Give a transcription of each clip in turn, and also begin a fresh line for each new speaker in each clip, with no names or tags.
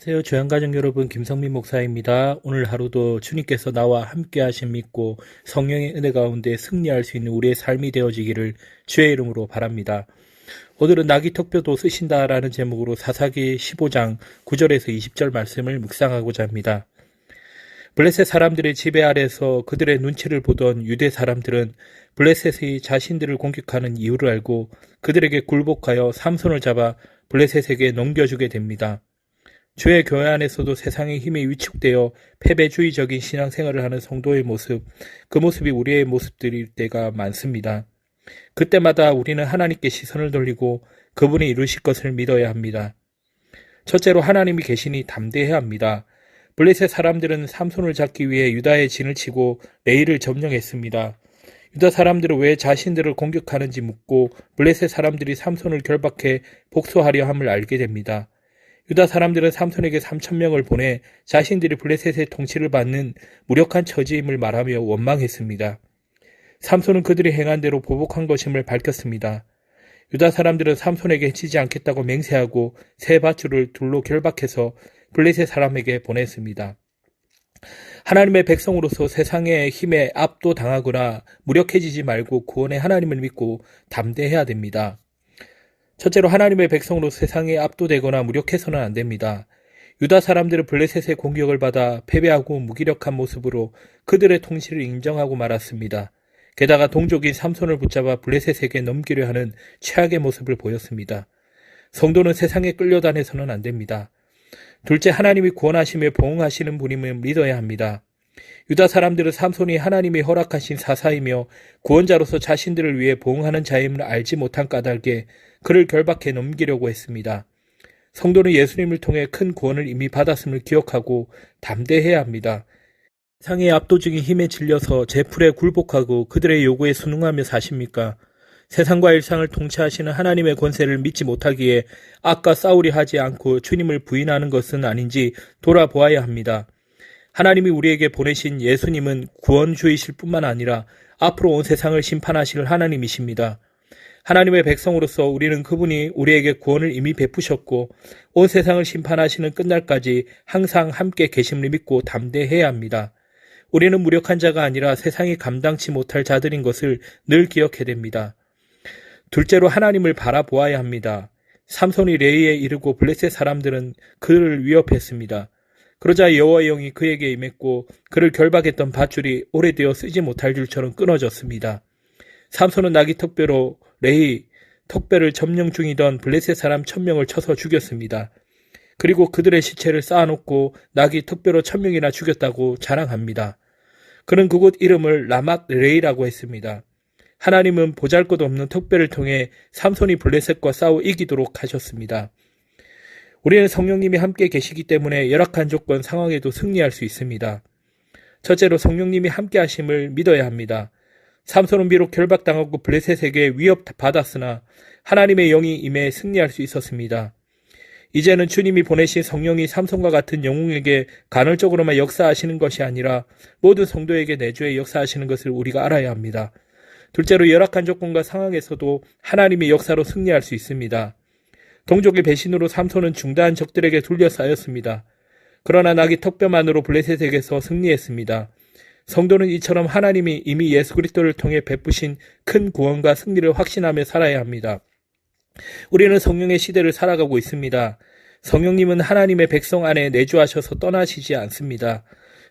안녕하세요. 주양가족 여러분, 김성민 목사입니다. 오늘 하루도 주님께서 나와 함께 하심 믿고 성령의 은혜 가운데 승리할 수 있는 우리의 삶이 되어지기를 주의 이름으로 바랍니다. 오늘은 나귀 턱뼈도 쓰신다라는 제목으로 사사기 15장 9절에서 20절 말씀을 묵상하고자 합니다. 블레셋 사람들의 지배 아래서 그들의 눈치를 보던 유대 사람들은 블레셋이 자신들을 공격하는 이유를 알고 그들에게 굴복하여 삼손을 잡아 블레셋에게 넘겨주게 됩니다. 주의 교회 안에서도 세상의 힘에 위축되어 패배주의적인 신앙생활을 하는 성도의 모습, 그 모습이 우리의 모습들일 때가 많습니다. 그때마다 우리는 하나님께 시선을 돌리고 그분이 이루실 것을 믿어야 합니다. 첫째로 하나님이 계시니 담대해야 합니다. 블레셋 사람들은 삼손을 잡기 위해 유다의 진을 치고 레이를 점령했습니다. 유다 사람들은 왜 자신들을 공격하는지 묻고 블레셋 사람들이 삼손을 결박해 복수하려 함을 알게 됩니다. 유다 사람들은 삼손에게 3,000명을 보내 자신들이 블레셋의 통치를 받는 무력한 처지임을 말하며 원망했습니다. 삼손은 그들이 행한 대로 보복한 것임을 밝혔습니다. 유다 사람들은 삼손에게 해치지 않겠다고 맹세하고 새 밧줄을 둘로 결박해서 블레셋 사람에게 보냈습니다. 하나님의 백성으로서 세상의 힘에 압도당하거나 무력해지지 말고 구원의 하나님을 믿고 담대해야 됩니다. 첫째로 하나님의 백성으로 세상에 압도되거나 무력해서는 안 됩니다. 유다 사람들은 블레셋의 공격을 받아 패배하고 무기력한 모습으로 그들의 통치를 인정하고 말았습니다. 게다가 동족인 삼손을 붙잡아 블레셋에게 넘기려 하는 최악의 모습을 보였습니다. 성도는 세상에 끌려다녀서는 안 됩니다. 둘째, 하나님이 구원하시며 보응하시는 분임을 믿어야 합니다. 유다 사람들은 삼손이 하나님이 허락하신 사사이며 구원자로서 자신들을 위해 보응하는 자임을 알지 못한 까닭에 그를 결박해 넘기려고 했습니다. 성도는 예수님을 통해 큰 구원을 이미 받았음을 기억하고 담대해야 합니다. 세상의 압도적인 힘에 질려서 제풀에 굴복하고 그들의 요구에 순응하며 사십니까? 세상과 일상을 통치하시는 하나님의 권세를 믿지 못하기에 악과 싸우려 하지 않고 주님을 부인하는 것은 아닌지 돌아보아야 합니다. 하나님이 우리에게 보내신 예수님은 구원주이실 뿐만 아니라 앞으로 온 세상을 심판하실 하나님이십니다. 하나님의 백성으로서 우리는 그분이 우리에게 구원을 이미 베푸셨고 온 세상을 심판하시는 끝날까지 항상 함께 계심을 믿고 담대해야 합니다. 우리는 무력한 자가 아니라 세상이 감당치 못할 자들인 것을 늘 기억해야 됩니다. 둘째로 하나님을 바라보아야 합니다. 삼손이 레이에 이르고 블레셋 사람들은 그를 위협했습니다. 그러자 여호와의 영이 그에게 임했고 그를 결박했던 밧줄이 오래되어 쓰지 못할 줄처럼 끊어졌습니다. 삼손은 나귀 턱뼈로 레이 턱뼈를 점령 중이던 블레셋 사람 1,000명을 쳐서 죽였습니다. 그리고 그들의 시체를 쌓아놓고 나귀 턱뼈로 1,000명이나 죽였다고 자랑합니다. 그는 그곳 이름을 라맛 레이라고 했습니다. 하나님은 보잘것없는 턱뼈를 통해 삼손이 블레셋과 싸워 이기도록 하셨습니다. 우리는 성령님이 함께 계시기 때문에 열악한 조건 상황에도 승리할 수 있습니다. 첫째로 성령님이 함께 하심을 믿어야 합니다. 삼손은 비록 결박당하고 블레셋에게 위협받았으나 하나님의 영이 임해 승리할 수 있었습니다. 이제는 주님이 보내신 성령이 삼손과 같은 영웅에게 간헐적으로만 역사하시는 것이 아니라 모든 성도에게 내주에 역사하시는 것을 우리가 알아야 합니다. 둘째로 열악한 조건과 상황에서도 하나님의 역사로 승리할 수 있습니다. 동족의 배신으로 삼손은 중다한 적들에게 둘러싸였습니다. 그러나 나귀 턱뼈만으로 블레셋에게서 승리했습니다. 성도는 이처럼 하나님이 이미 예수 그리스도를 통해 베푸신 큰 구원과 승리를 확신하며 살아야 합니다. 우리는 성령의 시대를 살아가고 있습니다. 성령님은 하나님의 백성 안에 내주하셔서 떠나시지 않습니다.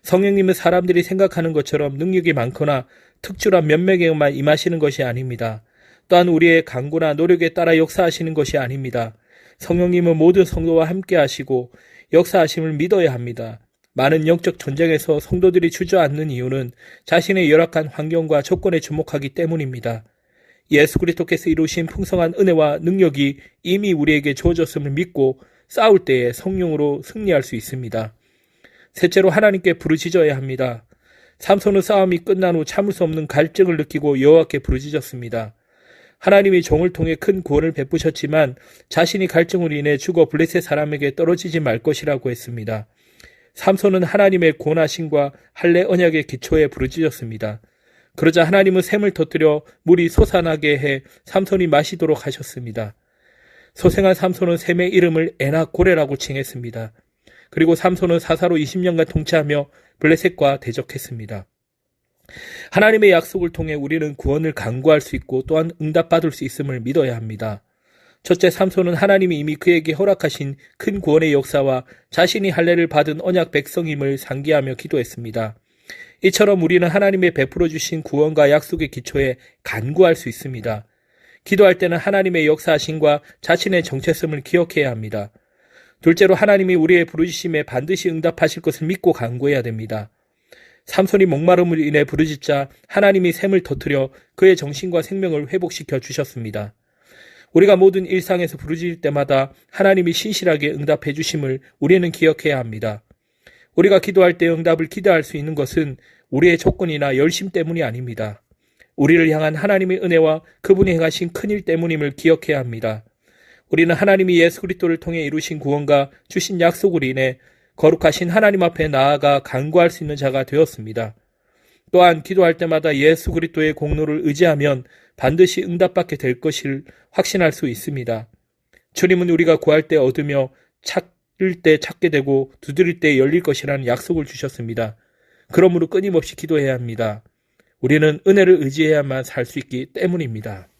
성령님은 사람들이 생각하는 것처럼 능력이 많거나 특출한 몇 명에만 임하시는 것이 아닙니다. 또한 우리의 강구나 노력에 따라 역사하시는 것이 아닙니다. 성령님은 모든 성도와 함께 하시고 역사하심을 믿어야 합니다. 많은 영적 전쟁에서 성도들이 주저앉는 이유는 자신의 열악한 환경과 조건에 주목하기 때문입니다. 예수 그리스도께서 이루신 풍성한 은혜와 능력이 이미 우리에게 주어졌음을 믿고 싸울 때에 성령으로 승리할 수 있습니다. 셋째로 하나님께 부르짖어야 합니다. 삼손은 싸움이 끝난 후 참을 수 없는 갈증을 느끼고 여호와께 부르짖었습니다. 하나님이 종을 통해 큰 구원을 베푸셨지만 자신이 갈증으로 인해 죽어 블레셋 사람에게 떨어지지 말 것이라고 했습니다. 삼손은 하나님의 구원하심과 할례 언약의 기초에 부르짖었습니다. 그러자 하나님은 샘을 터뜨려 물이 솟아나게 해 삼손이 마시도록 하셨습니다. 소생한 삼손은 샘의 이름을 에나고레라고 칭했습니다. 그리고 삼손은 사사로 20년간 통치하며 블레셋과 대적했습니다. 하나님의 약속을 통해 우리는 구원을 간구할 수 있고 또한 응답받을 수 있음을 믿어야 합니다. 첫째, 삼손은 하나님이 이미 그에게 허락하신 큰 구원의 역사와 자신이 할례를 받은 언약 백성임을 상기하며 기도했습니다. 이처럼 우리는 하나님의 베풀어 주신 구원과 약속의 기초에 간구할 수 있습니다. 기도할 때는 하나님의 역사하심과 자신의 정체성을 기억해야 합니다. 둘째로, 하나님이 우리의 부르짖음에 반드시 응답하실 것을 믿고 간구해야 됩니다. 삼손이 목마름을 인해 부르짖자 하나님이 샘을 터뜨려 그의 정신과 생명을 회복시켜 주셨습니다. 우리가 모든 일상에서 부르짖을 때마다 하나님이 신실하게 응답해 주심을 우리는 기억해야 합니다. 우리가 기도할 때 응답을 기대할 수 있는 것은 우리의 조건이나 열심 때문이 아닙니다. 우리를 향한 하나님의 은혜와 그분이 행하신 큰일 때문임을 기억해야 합니다. 우리는 하나님이 예수 그리스도를 통해 이루신 구원과 주신 약속으로 인해 거룩하신 하나님 앞에 나아가 간구할 수 있는 자가 되었습니다. 또한 기도할 때마다 예수 그리스도의 공로를 의지하면 반드시 응답받게 될 것을 확신할 수 있습니다. 주님은 우리가 구할 때 얻으며 찾을 때 찾게 되고 두드릴 때 열릴 것이라는 약속을 주셨습니다. 그러므로 끊임없이 기도해야 합니다. 우리는 은혜를 의지해야만 살 수 있기 때문입니다.